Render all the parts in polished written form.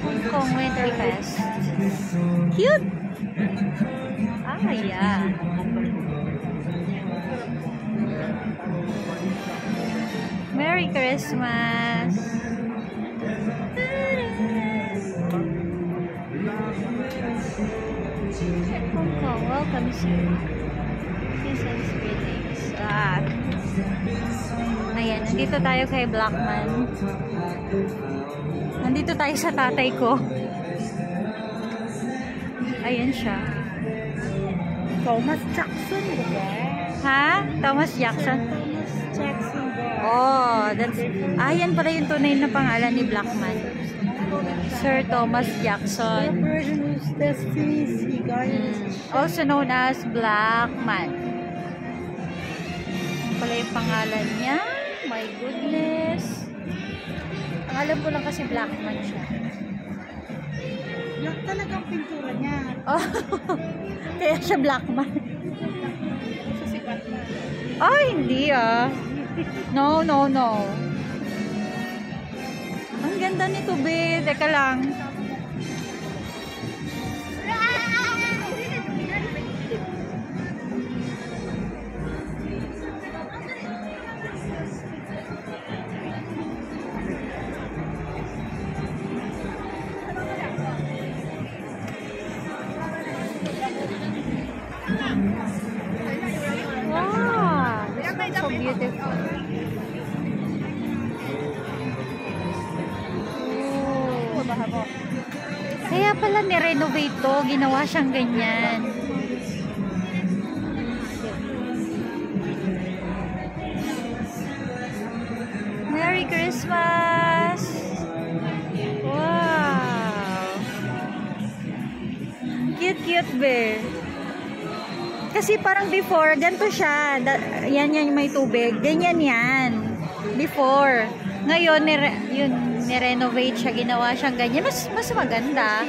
Hong Kong Winter Fest. Cute! Ah, yeah. Merry Christmas! Hong Kong welcomes you. Season's greetings. Ayan, nandito tayo kay Blackman. Nandito tayo sa tatay ko. Ayan siya. Thomas Jackson, diba? Ha? Thomas Jackson? Thomas Jackson, diba? Oh, that's... Ayan pala yung tunay na pangalan ni Blackman. Sir Thomas Jackson. Also known as Blackman. Ano pala yung pangalan niya? My goodness. Ang alam ko lang kasi Blackman siya. Black talagang pintura niya. Oh, kaya siya Blackman. So si Batman. Oh, hindi ah. No, no, no. Ang ganda nito, be. Teka lang. Wow, this looks so beautiful. Oh. Kaya pala ni-renovate to, ginawa siyang ganyan. Merry Christmas! Wow! Cute, be. Kasi parang before, ganito siya. Yan may tubig. Ganyan yan. Before. Ngayon, ni-renovate siya. Ginawa siyang ganyan. Mas maganda.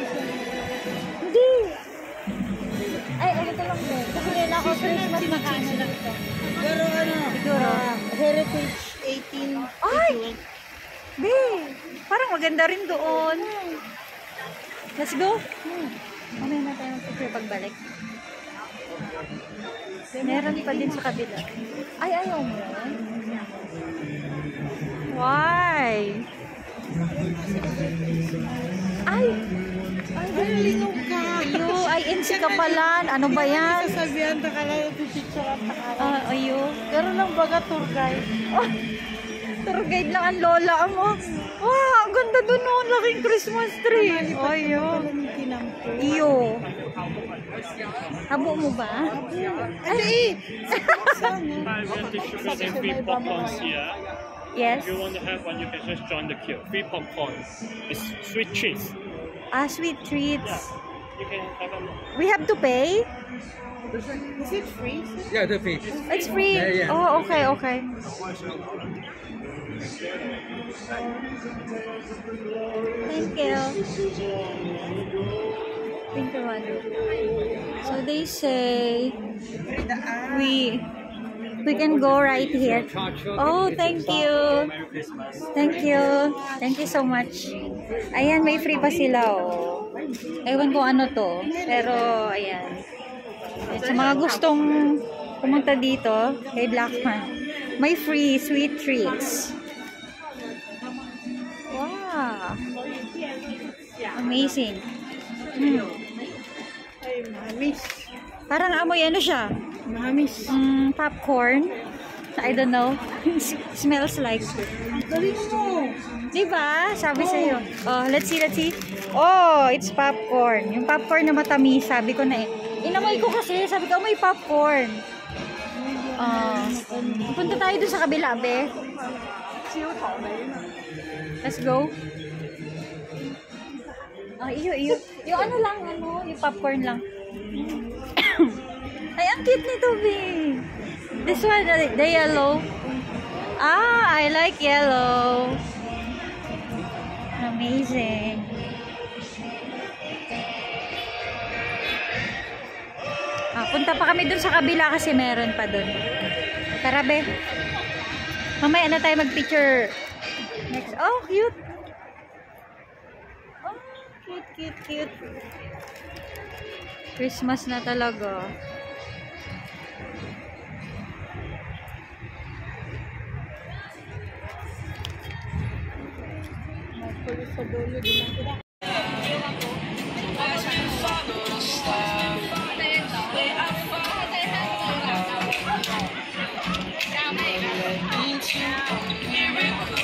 Hindi. Ay, ito lang po. Kasi nila ako Christmas makaano lang ito. Pero ano? Siguro. Heritage 18. Ay! Be, parang maganda rin doon. Let's go. Mamaya na tayo picture pagbalik. Meron pa din sa kabila. Ay, ayaw mo. Why? Ay! Ay, Galing ka. ay, NC ka pala. Ano ba yan? Sasabihan ta ka lang yung picture at takala. Ayo. Pero lang baga tour guide. Oh, tour guide lang ang lola mo. Wow, ang ganda doon noon. Laking Christmas tree. Ayo. Iyo. Habo mo ba? Ay! Hi, we have distributing free popcorns here. Yes. If you want to have one, you can just join the queue. Free popcorns. It's sweet treats. Sweet treats. Yeah. You can have them. We have to pay? Is it free? Yeah, the fee. It's free. Yeah. Oh, okay. Thank you. Thank you, Mother. So they say we can go right here. Oh, thank you. Thank you. Thank you so much. Ayan, may free pa sila, oh. Ewan ko ano to. Pero, ayan. Sa mga gustong pumunta dito, kay Blackman, may free sweet treats. Wow. Amazing. Ay, mamis. Parang amoy ano siya? Mamis. Popcorn. I don't know. Smells like. Galing mo. Diba? Sabi sa'yo. Oh, let's see. Oh, it's popcorn. Yung popcorn na matamis, sabi ko na eh. Inamoy ko kasi, sabi ko, may popcorn. Punta tayo dun sa kabila, be. Let's go. Iyo. Yung ano lang, yung popcorn lang. Ay, ang cute nito, be. This one, the yellow. I like yellow. Amazing. Punta pa kami dun sa kabila kasi meron pa dun. Tara, be. Mamaya na tayo mag-picture Next. Oh, cute. Oh, cute. Christmas na talaga. Sa dulo din ang sila. Miracle